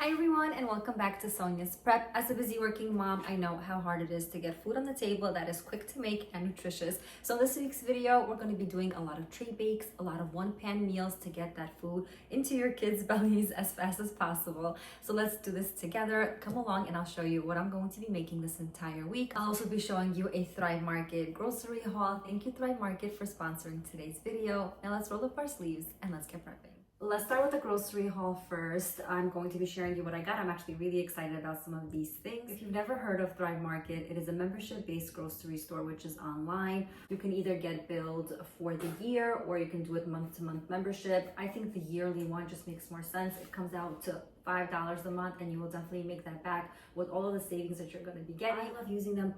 Hi everyone and welcome back to Sonya's Prep. As a busy working mom, I know how hard it is to get food on the table that is quick to make and nutritious. So in this week's video, we're going to be doing a lot of tray bakes, a lot of one-pan meals to get that food into your kids' bellies as fast as possible. So let's do this together. Come along and I'll show you what I'm going to be making this entire week. I'll also be showing you a Thrive Market grocery haul. Thank you Thrive Market for sponsoring today's video. Now let's roll up our sleeves and let's get prepping. Let's start with the grocery haul first. I'm going to be sharing you what I got. I'm actually really excited about some of these things. If you've never heard of Thrive Market, it is a membership-based grocery store which is online. You can either get billed for the year or you can do it month-to-month membership. I think the yearly one just makes more sense. It comes out to $5 a month and you will definitely make that back with all of the savings that you're going to be getting. I love using them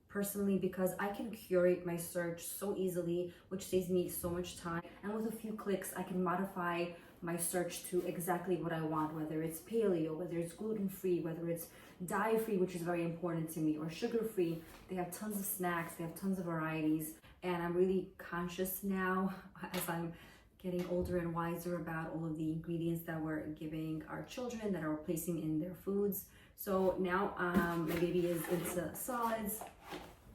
personally because I can curate my search so easily, which saves me so much time. And with a few clicks, I can modify my search to exactly what I want, whether it's paleo, whether it's gluten-free, whether it's dye-free, which is very important to me, or sugar-free. They have tons of snacks, they have tons of varieties, and I'm really conscious now as I'm getting older and wiser about all of the ingredients that we're giving our children, that are placing in their foods. So now my baby is into solids,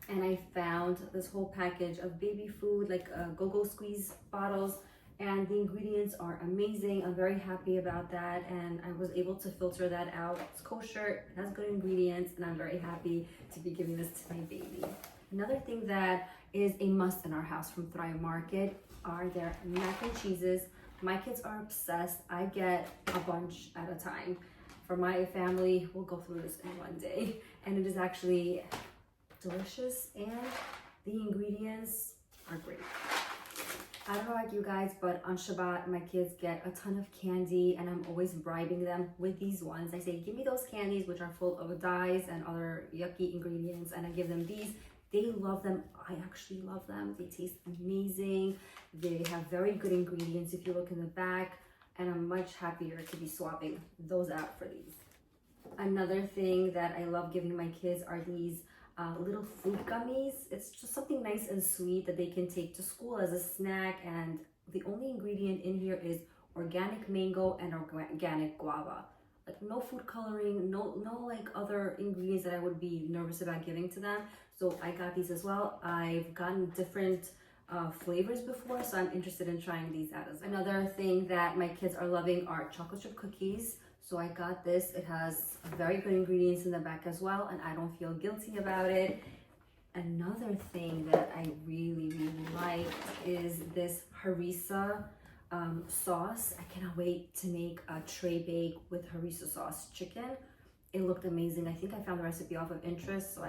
and I found this whole package of baby food, like go-go squeeze bottles, and the ingredients are amazing. I'm very happy about that, and I was able to filter that out. It's kosher, it has good ingredients, and I'm very happy to be giving this to my baby. Another thing that is a must in our house from Thrive Market are their mac and cheeses. My kids are obsessed. I get a bunch at a time. For my family, we'll go through this in one day, and it is actually delicious, and the ingredients are great. I don't know about you guys, but on Shabbat, my kids get a ton of candy and I'm always bribing them with these ones. I say, give me those candies, which are full of dyes and other yucky ingredients, and I give them these. They love them. I actually love them. They taste amazing. They have very good ingredients if you look in the back, and I'm much happier to be swapping those out for these. Another thing that I love giving my kids are these little fruit gummies. It's just something nice and sweet that they can take to school as a snack, and the only ingredient in here is organic mango and organic guava. Like no food coloring, no like other ingredients that I would be nervous about giving to them. So I got these as well. I've gotten different flavors before, so I'm interested in trying these out as well. Another thing that my kids are loving are chocolate chip cookies. So I got this. It has very good ingredients in the back as well, and I don't feel guilty about it. Another thing that I really like is this harissa sauce. I cannot wait to make a tray bake with harissa sauce chicken. It looked amazing. I think I found the recipe off of Pinterest,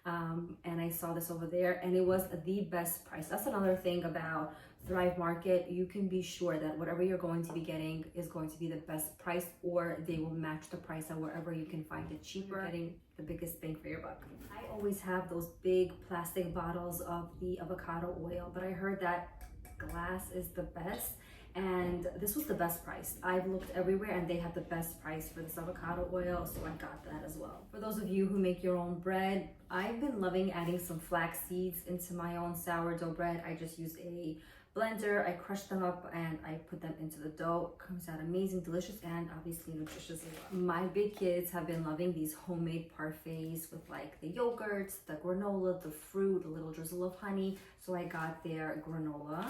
and I saw this over there, and it was the best price. That's another thing about Thrive Market. You can be sure that whatever you're going to be getting is going to be the best price, or they will match the price at wherever you can find it cheaper. You're getting the biggest bang for your buck. I always have those big plastic bottles of the avocado oil, but I heard that glass is the best, and this was the best price. I've looked everywhere and they had the best price for this avocado oil, so I got that as well. For those of you who make your own bread, I've been loving adding some flax seeds into my own sourdough bread. I just used a blender, I crushed them up and I put them into the dough. It comes out amazing, delicious, and obviously nutritious as well. My big kids have been loving these homemade parfaits with like the yogurts, the granola, the fruit, a little drizzle of honey. So I got their granola.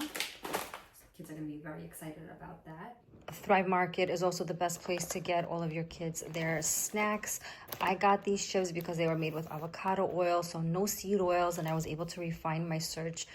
Kids are gonna be very excited about that. Thrive Market is also the best place to get all of your kids their snacks. I got these chips because they were made with avocado oil, so no seed oils, and I was able to refine my search,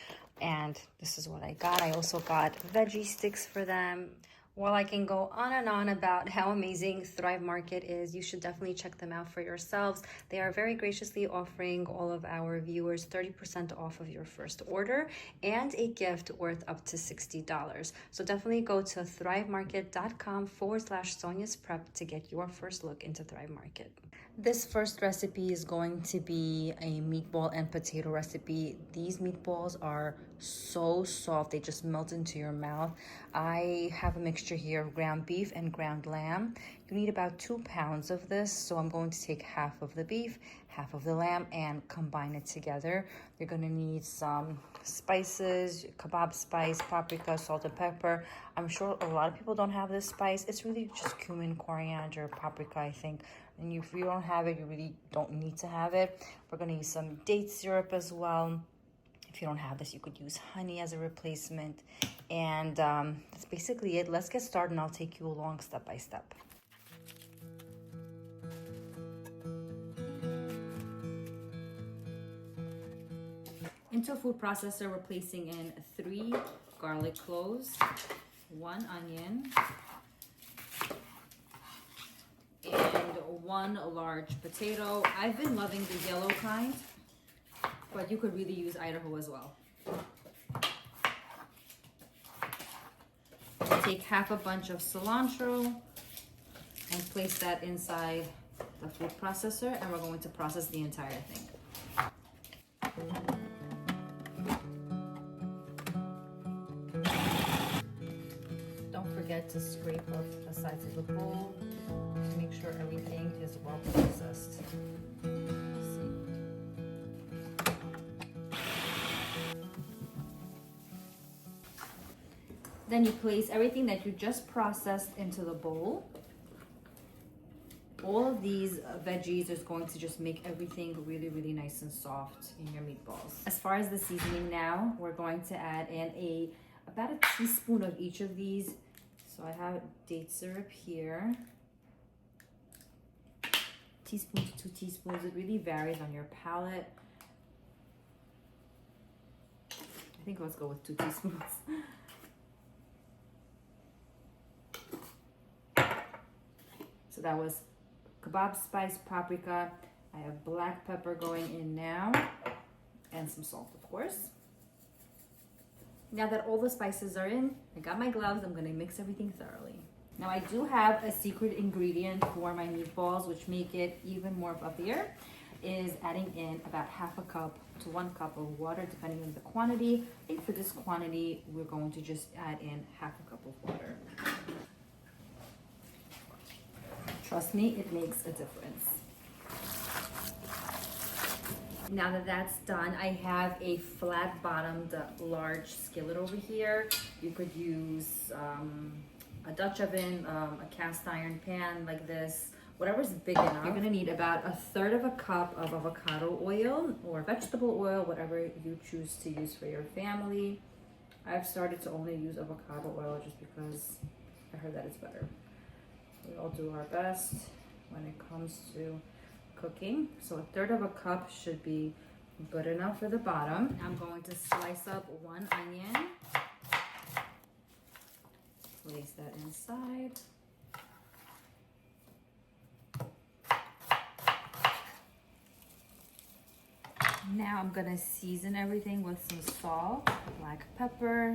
and this is what I got. I also got veggie sticks for them. While I can go on and on about how amazing Thrive Market is, you should definitely check them out for yourselves. They are very graciously offering all of our viewers 30% off of your first order and a gift worth up to $60. So definitely go to thrivemarket.com/Sonya's Prep to get your first look into Thrive Market. This first recipe is going to be a meatball and potato recipe. These meatballs are so soft, they just melt into your mouth. I have a mixture here of ground beef and ground lamb. You need about 2 pounds of this, so I'm going to take half of the beef, half of the lamb, and combine it together. You're gonna need some spices, kabob spice, paprika, salt and pepper. I'm sure a lot of people don't have this spice. It's really just cumin, coriander, paprika, I think. And if you don't have it, you really don't need to have it. We're gonna use some date syrup as well. If you don't have this, you could use honey as a replacement. And that's basically it. Let's get started and I'll take you along step by step. Into a food processor, we're placing in 3 garlic cloves, 1 onion, and 1 large potato. I've been loving the yellow kind, but you could really use Idaho as well. Take half a bunch of cilantro and place that inside the food processor, and we're going to process the entire thing. Don't forget to scrape off the sides of the bowl to make sure everything is well processed. Then you place everything that you just processed into the bowl. All of these veggies is going to just make everything really, really nice and soft in your meatballs. As far as the seasoning now, we're going to add in about a teaspoon of each of these. So I have date syrup here. Teaspoon to 2 teaspoons. It really varies on your palate. I think let's go with 2 teaspoons. So that was kabob spice, paprika. I have black pepper going in now, and some salt, of course. Now that all the spices are in, I got my gloves. I'm gonna mix everything thoroughly. Now I do have a secret ingredient for my meatballs, which make it even more fluffier, is adding in about half a cup to 1 cup of water, depending on the quantity. I think for this quantity, we're going to just add in half a cup of water. Trust me, it makes a difference. Now that that's done, I have a flat-bottomed large skillet over here. You could use a Dutch oven, a cast iron pan like this, whatever's big enough. You're gonna need about 1/3 of a cup of avocado oil or vegetable oil, whatever you choose to use for your family. I've started to only use avocado oil just because I heard that it's better. We all do our best when it comes to cooking. So 1/3 of a cup should be good enough for the bottom. I'm going to slice up 1 onion. Place that inside. Now I'm gonna season everything with some salt, black pepper,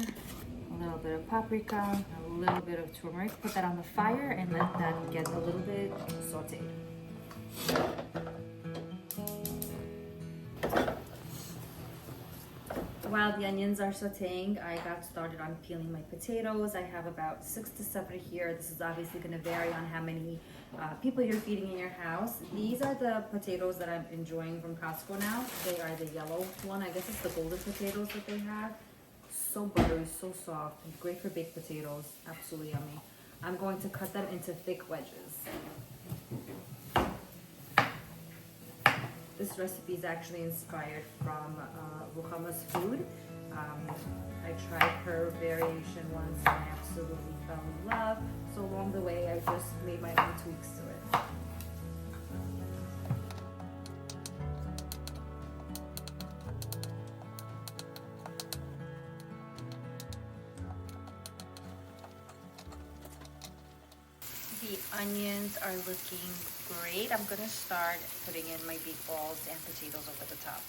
a little bit of paprika, a little bit of turmeric. Put that on the fire and let that get a little bit sauteed. While the onions are sauteing, I got started on peeling my potatoes. I have about 6 to 7 here. This is obviously going to vary on how many people you're feeding in your house. These are the potatoes that I'm enjoying from Costco now. They are the yellow one. I guess it's the golden potatoes that they have. So buttery, so soft, great for baked potatoes. Absolutely yummy. I'm going to cut them into thick wedges. This recipe is actually inspired from Ruchama's food. I tried her variation once and I absolutely fell in love. So along the way, I just made my own tweaks to it. The onions are looking great. I'm gonna start putting in my meatballs and potatoes over the top.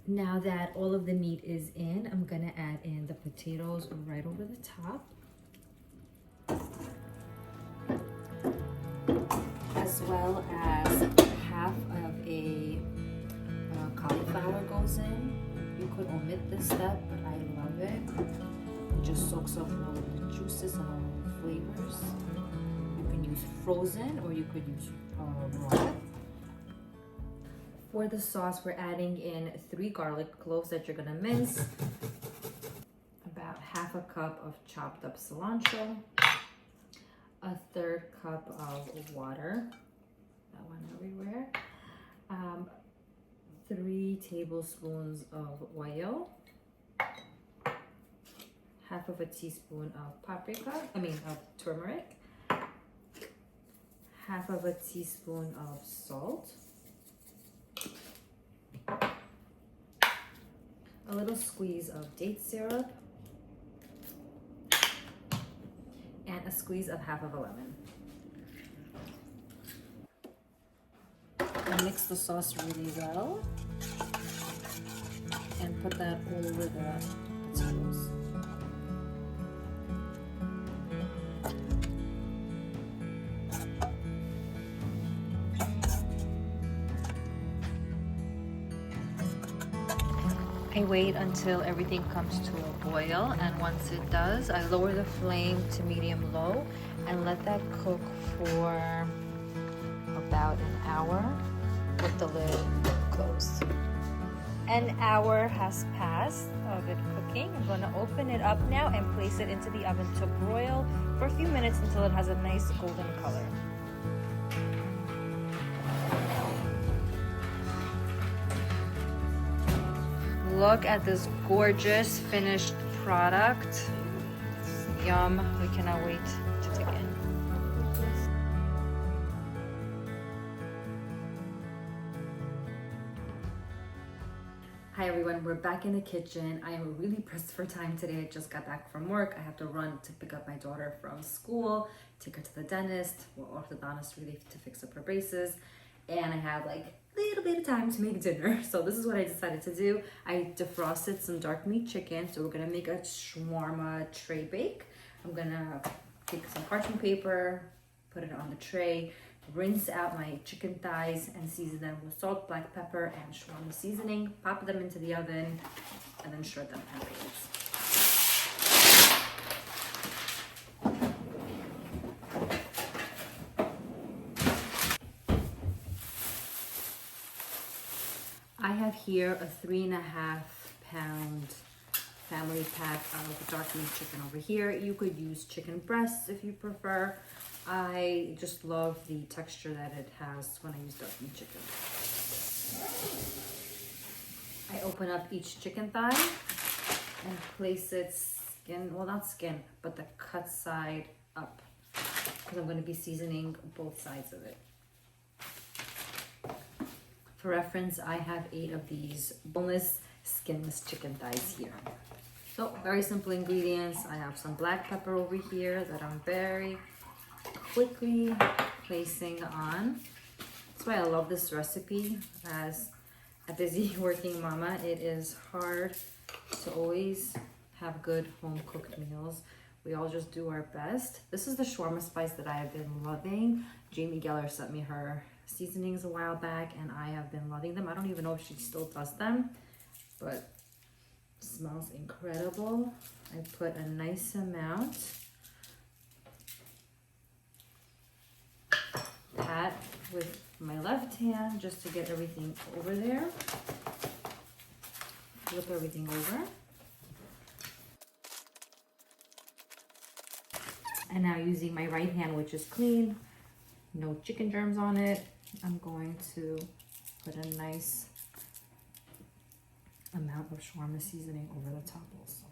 Now that all of the meat is in, I'm gonna add in the potatoes right over the top. As well as half of a cauliflower goes in. You could omit this step, but I love it. It just soaks up all of the juices and all of the flavors. You can use frozen or you could use raw. For the sauce, we're adding in 3 garlic cloves that you're gonna mince, about half a cup of chopped up cilantro, a 1/3 cup of water, that went everywhere, 3 tablespoons of oil, half of a teaspoon of of turmeric, half of a teaspoon of salt, a little squeeze of date syrup, and a squeeze of half of a lemon. And mix the sauce really well and put that over the potatoes. I wait until everything comes to a boil, and once it does, I lower the flame to medium-low and let that cook for about an hour with the lid closed. An hour has passed of it cooking. I'm going to open it up now and place it into the oven to broil for a few minutes until it has a nice golden color. Look at this gorgeous finished product. Yum. We cannot wait to dig in. Hi everyone, we're back in the kitchen. I am really pressed for time today. I just got back from work. I have to run to pick up my daughter from school, take her to the dentist, or orthodontist really to fix up her braces. And I have like a little bit of time to make dinner. So this is what I decided to do. I defrosted some dark meat chicken. So we're gonna make a shawarma tray bake. I'm gonna take some parchment paper, put it on the tray, rinse out my chicken thighs and season them with salt, black pepper, and shawarma seasoning. Pop them into the oven and then shred them in pieces. I have here a 3.5 pound family pack of dark meat chicken over here. You could use chicken breasts if you prefer. I just love the texture that it has when I use dark meat chicken. I open up each chicken thigh and place it skin, well not skin, but the cut side up, because I'm going to be seasoning both sides of it. For reference, I have 8 of these boneless, skinless chicken thighs here. So very simple ingredients. I have some black pepper over here that I'm very quickly placing on. That's why I love this recipe. As a busy working mama, it is hard to always have good home cooked meals. We all just do our best. This is the shawarma spice that I have been loving. Jamie Geller sent me her seasonings a while back and I have been loving them. I don't even know if she still does them, but it smells incredible. I put a nice amount. Pat with my left hand just to get everything over there. Flip everything over. And now using my right hand, which is clean, no chicken germs on it, I'm going to put a nice amount of shawarma seasoning over the top also.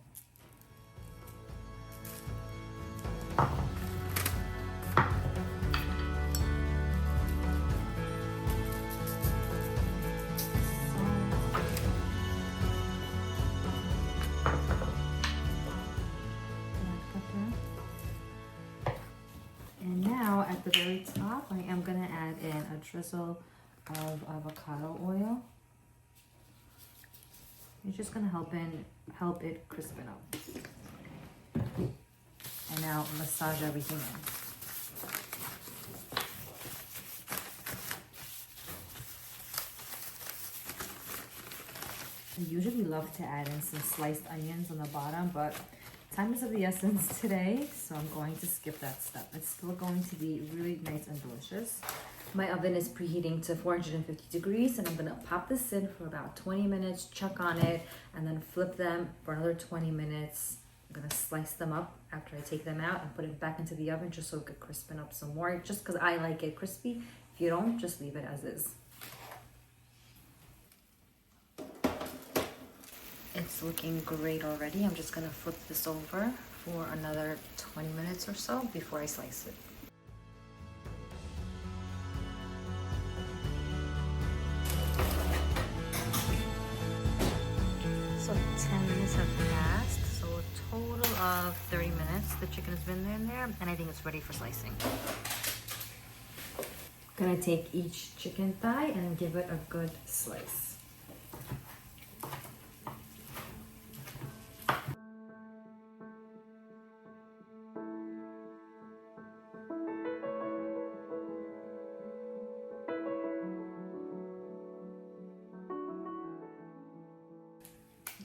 And now at the very top, I am gonna add in a drizzle of avocado oil. It's just gonna help it crispen up. And now massage everything in. I usually love to add in some sliced onions on the bottom, but time is of the essence today, so I'm going to skip that step. It's still going to be really nice and delicious. My oven is preheating to 450 degrees, and I'm gonna pop this in for about 20 minutes, check on it, and then flip them for another 20 minutes. I'm gonna slice them up after I take them out and put it back into the oven just so it could crispen up some more, just because I like it crispy. If you don't, just leave it as is. It's looking great already. I'm just gonna flip this over for another 20 minutes or so before I slice it. So 10 minutes have passed, so a total of 30 minutes. The chicken has been in there, and I think it's ready for slicing. I'm gonna take each chicken thigh and give it a good slice.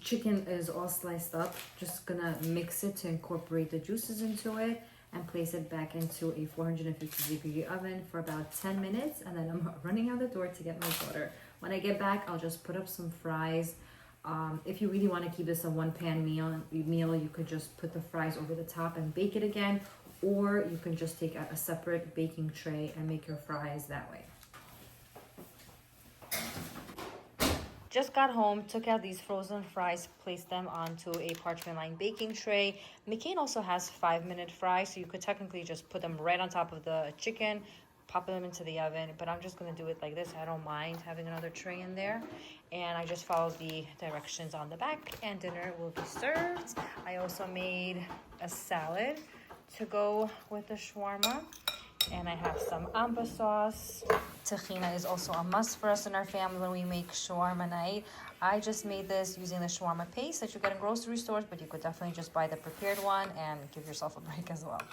Chicken is all sliced up. Just gonna mix it to incorporate the juices into it and place it back into a 450-degree oven for about 10 minutes, and then I'm running out the door to get my daughter. When I get back, I'll just put up some fries. If you really want to keep this a one-pan meal, you could just put the fries over the top and bake it again, or you can just take a separate baking tray and make your fries that way. Just got home, took out these frozen fries, placed them onto a parchment lined baking tray. McCain also has 5-minute fries, so you could technically just put them right on top of the chicken, pop them into the oven, but I'm just gonna do it like this. I don't mind having another tray in there. And I just followed the directions on the back, and dinner will be served. I also made a salad to go with the shawarma. And I have some amba sauce. Tahina is also a must for us in our family when we make shawarma night. I just made this using the shawarma paste that you get in grocery stores, but you could definitely just buy the prepared one and give yourself a break as well.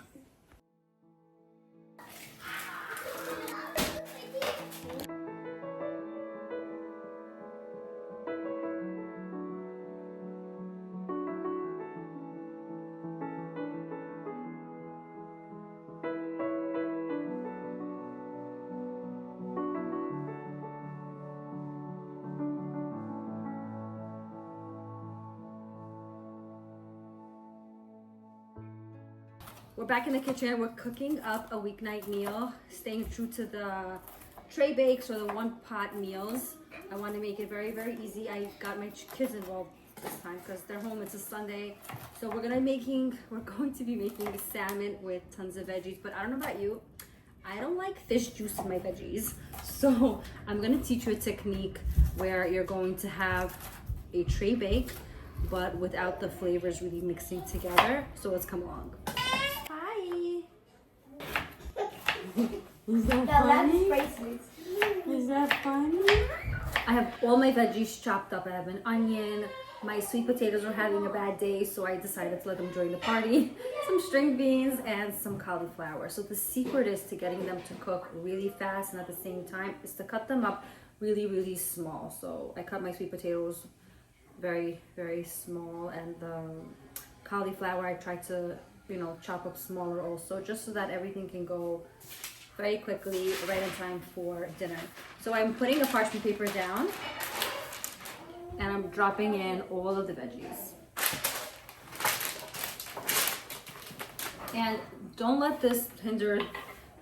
We're back in the kitchen. We're cooking up a weeknight meal, staying true to the tray bakes or the one pot meals. I want to make it very, very easy. I got my kids involved this time because they're home. It's a Sunday. So we're going to be making salmon with tons of veggies. But I don't know about you, I don't like fish juice in my veggies. So I'm going to teach you a technique where you're going to have a tray bake, but without the flavors really mixing together. So let's come along. Is that funny? Is that funny? I have all my veggies chopped up. I have an onion. My sweet potatoes are having a bad day, so I decided to let them join the party. Some string beans and some cauliflower. So the secret is to getting them to cook really fast and at the same time is to cut them up really, really small. So I cut my sweet potatoes very, very small, and the cauliflower I tried to, chop up smaller also, just so that everything can go very quickly, right in time for dinner. So I'm putting the parchment paper down and I'm dropping in all of the veggies. And don't let this hinder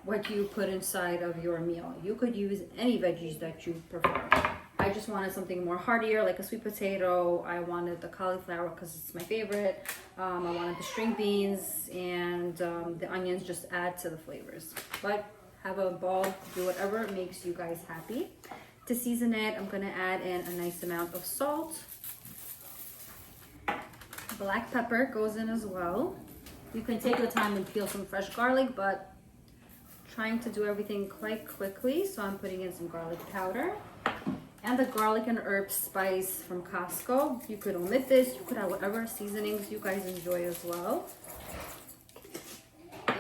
what you put inside of your meal. You could use any veggies that you prefer. I just wanted something more heartier, like a sweet potato. I wanted the cauliflower because it's my favorite. I wanted the string beans, and the onions just add to the flavors. But have a ball, do whatever makes you guys happy. To season it, I'm gonna add in a nice amount of salt. Black pepper goes in as well. You can take the time and peel some fresh garlic, but trying to do everything quite quickly, so I'm putting in some garlic powder. And the garlic and herb spice from Costco. You could omit this. You could have whatever seasonings you guys enjoy as well.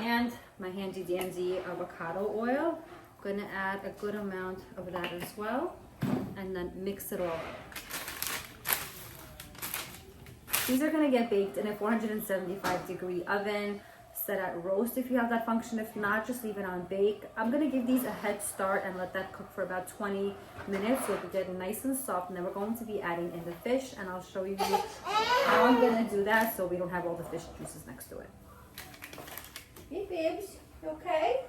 And my handy dandy avocado oil. I'm gonna add a good amount of that as well. And then mix it all up. These are gonna get baked in a 475-degree oven, set at roast if you have that function. If not, just leave it on bake. I'm gonna give these a head start and let that cook for about 20 minutes so they get nice and soft. And then we're going to be adding in the fish, and I'll show you how I'm gonna do that so we don't have all the fish juices next to it. Hey babes, you okay?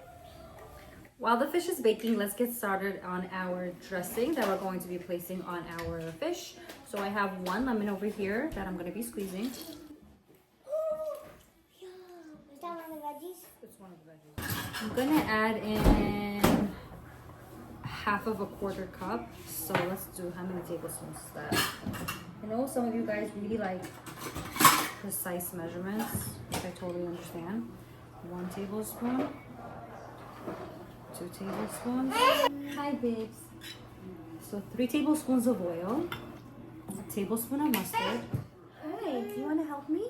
While the fish is baking, let's get started on our dressing that we're going to be placing on our fish. So I have 1 lemon over here that I'm going to be squeezing. Is that one of the veggies? It's one of the veggies. I'm going to add in half of a quarter cup. So let's do, how many tablespoons is that? I know some of you guys really like precise measurements, which I totally understand. 1 tablespoon. 2 tablespoons. Hi babes. So 3 tablespoons of oil, a tablespoon of mustard. Hi, do you want to help me?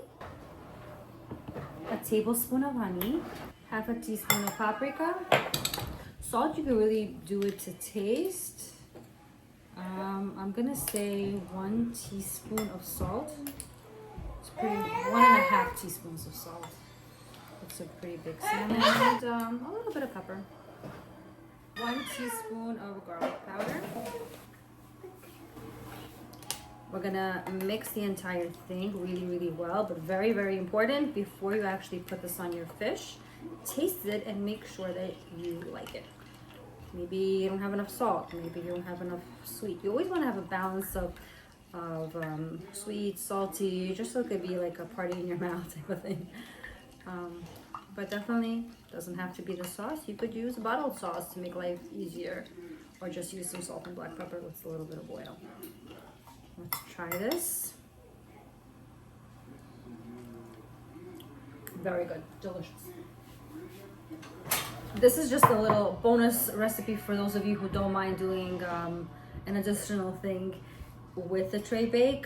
A tablespoon of honey, half a teaspoon of paprika. Salt, you can really do it to taste. I'm gonna say 1 teaspoon of salt. It's pretty, 1.5 teaspoons of salt. It's a pretty big salmon. And a little bit of pepper. 1 teaspoon of garlic powder. We're gonna mix the entire thing really well, but very, very important, before you actually put this on your fish, taste it and make sure that you like it. Maybe you don't have enough salt, maybe you don't have enough sweet. You always wanna have a balance of sweet, salty, just so it could be like a party in your mouth type of thing. But definitely doesn't have to be the sauce. You could use bottled sauce to make life easier, or just use some salt and black pepper with a little bit of oil. Let's try this. Very good, delicious. This is just a little bonus recipe for those of you who don't mind doing an additional thing with the Traybake.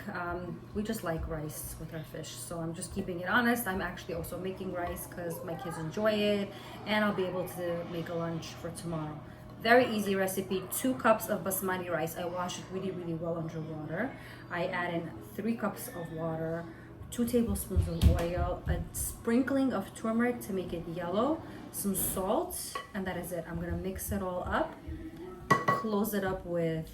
We just like rice with our fish, so I'm just keeping it honest. I'm actually also making rice because my kids enjoy it, and I'll be able to make a lunch for tomorrow. Very easy recipe. 2 cups of basmati rice. I wash it really well under water. I add in 3 cups of water, 2 tablespoons of oil, a sprinkling of turmeric to make it yellow, some salt, and that is it. I'm gonna mix it all up, close it up with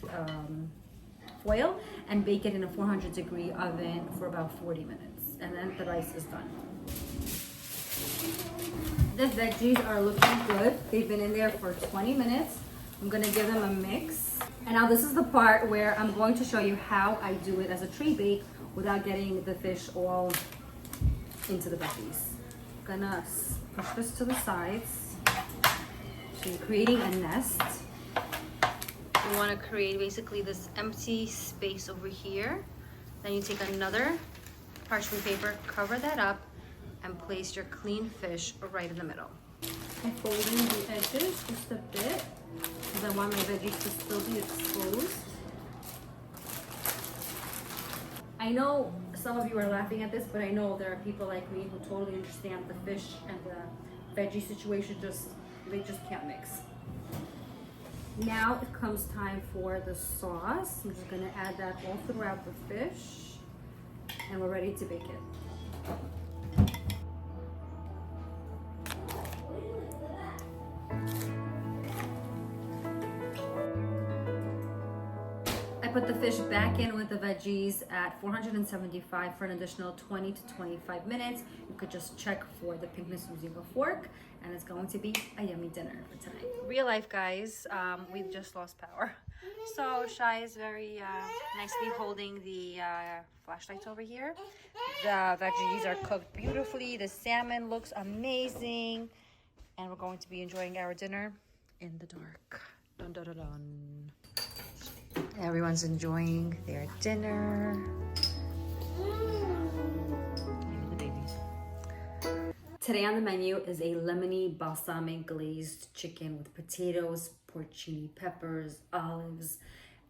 foil, and bake it in a 400-degree oven for about 40 minutes, and then the rice is done. The veggies are looking good. They've been in there for 20 minutes. I'm gonna give them a mix. And now this is the part where I'm going to show you how I do it as a Traybake without getting the fish all into the veggies. I'm gonna push this to the sides. So you're creating a nest. You want to create basically this empty space over here. Then you take another parchment paper, cover that up, and place your clean fish right in the middle. I'm folding the edges just a bit because I want my veggies to still be exposed. I know some of you are laughing at this, but I know there are people like me who totally understand the fish and the veggie situation, they just can't mix. Now it comes time for the sauce. I'm just gonna add that all throughout the fish, and we're ready to bake it. I put the fish back in with the veggies at 475 for an additional 20 to 25 minutes. You could just check for the pinkness using a fork, and it's going to be a yummy dinner for tonight. Real life, guys, we've just lost power. So Shai is very nicely holding the flashlights over here. The veggies are cooked beautifully. The salmon looks amazing. And we're going to be enjoying our dinner in the dark. Dun, dun, dun, dun. Everyone's enjoying their dinner. The babies. Today on the menu is a lemony balsamic glazed chicken with potatoes, porcini peppers, olives.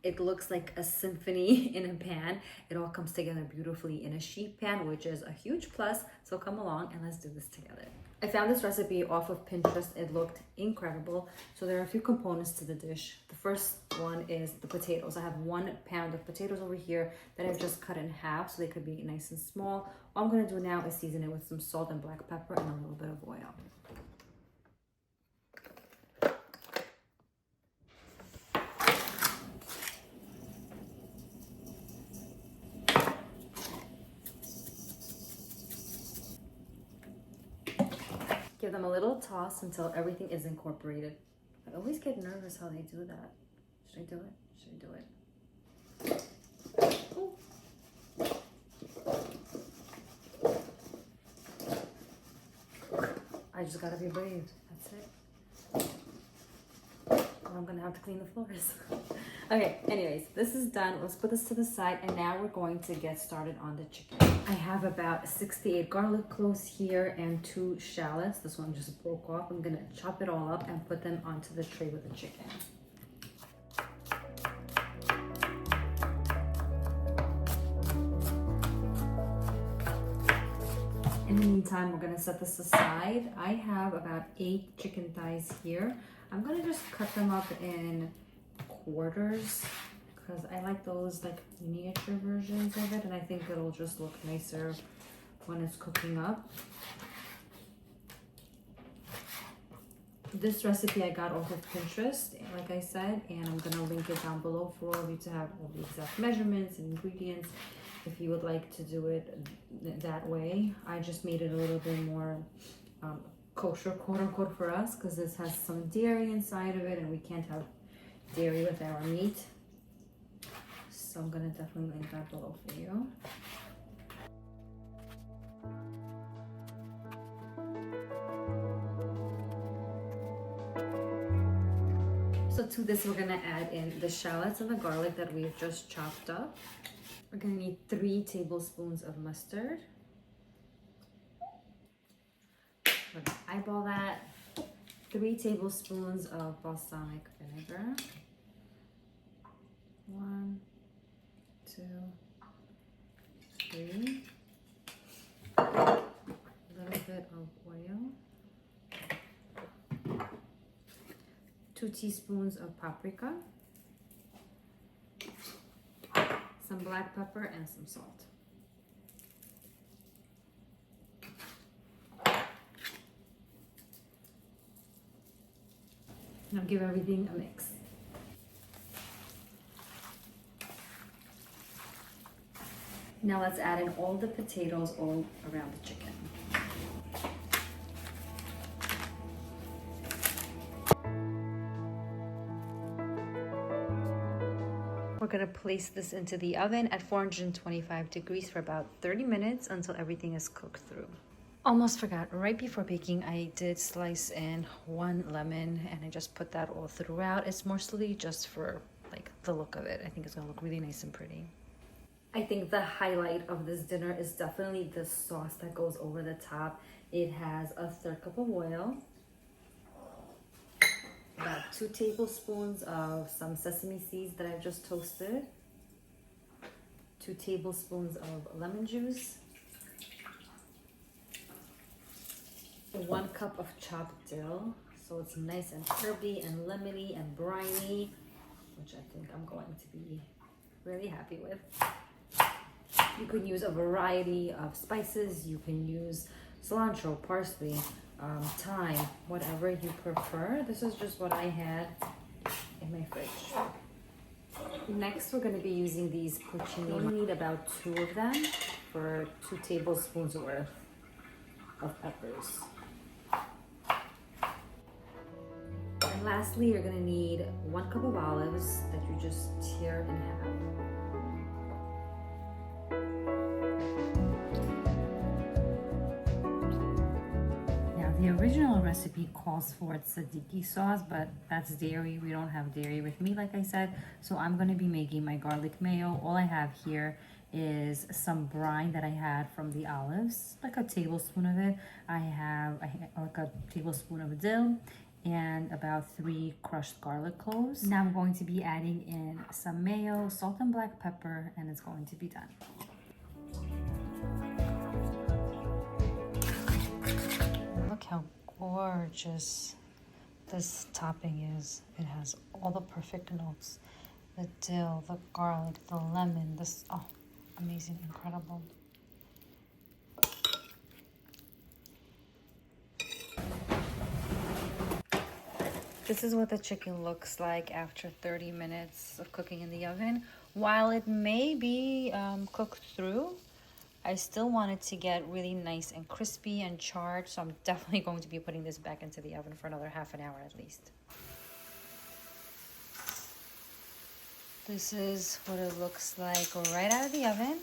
It looks like a symphony in a pan. It all comes together beautifully in a sheet pan, which is a huge plus. So come along and let's do this together. I found this recipe off of Pinterest. It looked incredible. So there are a few components to the dish. The first one is the potatoes. I have 1 pound of potatoes over here that I've just cut in half so they could be nice and small. All I'm gonna do now is season it with some salt and black pepper and a little bit of oil. Give them a little toss until everything is incorporated. I always get nervous how they do that. Should I do it? Should I do it? Ooh. I just gotta be brave. That's it. Or I'm gonna have to clean the floors. Okay, anyways, this is done. Let's put this to the side, and now we're going to get started on the chicken. I have about 68 garlic cloves here and 2 shallots. This one just broke off. I'm gonna chop it all up and put them onto the tray with the chicken. In the meantime, we're gonna set this aside. I have about 8 chicken thighs here. I'm gonna just cut them up in quarters because I like those like miniature versions of it, and I think it'll just look nicer when it's cooking up. This recipe I got off of Pinterest, like I said, and I'm gonna link it down below for all of you to have all the exact measurements and ingredients if you would like to do it that way. I just made it a little bit more kosher, quote unquote, for us because this has some dairy inside of it and we can't have dairy with our meat. So I'm gonna definitely link that below for you. So to this, we're gonna add in the shallots and the garlic that we've just chopped up. We're gonna need 3 tablespoons of mustard. We're gonna eyeball that. 3 tablespoons of balsamic vinegar. 1, 2, 3. A little bit of oil. 2 teaspoons of paprika. Some black pepper and some salt. Now give everything a mix. Now let's add in all the potatoes all around the chicken. We're gonna place this into the oven at 425 degrees for about 30 minutes until everything is cooked through. Almost forgot, right before baking, I did slice in 1 lemon and I just put that all throughout. It's mostly just for like the look of it. I think it's gonna look really nice and pretty. I think the highlight of this dinner is definitely the sauce that goes over the top. It has a 1/3 cup of oil, about 2 tablespoons of some sesame seeds that I've just toasted, 2 tablespoons of lemon juice, 1 cup of chopped dill, so it's nice and herby and lemony and briny, which I think I'm going to be really happy with. You can use a variety of spices. You can use cilantro, parsley, thyme, whatever you prefer. This is just what I had in my fridge. Next, we're going to be using these porcini. We need about 2 of them for 2 tablespoons worth of peppers. And lastly, you're going to need 1 cup of olives that you just tear in half. The original recipe calls for tzatziki sauce, but that's dairy. We don't have dairy with me, like I said. So I'm going to be making my garlic mayo. All I have here is some brine that I had from the olives, like a tablespoon of it. I have like a tablespoon of dill and about 3 crushed garlic cloves. Now I'm going to be adding in some mayo, salt and black pepper, and it's going to be done. Look how gorgeous this topping is. It has all the perfect notes. The dill, the garlic, the lemon, this, oh, amazing, incredible. This is what the chicken looks like after 30 minutes of cooking in the oven. While it may be cooked through, I still want it to get really nice and crispy and charred, so I'm definitely going to be putting this back into the oven for another half an hour at least. This is what it looks like right out of the oven.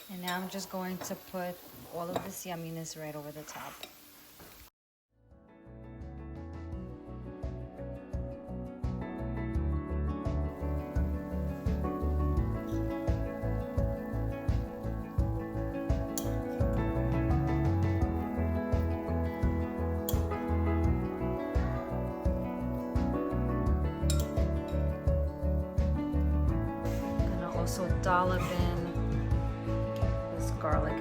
And now I'm just going to put all of this yumminess right over the top. Also dollop in this garlic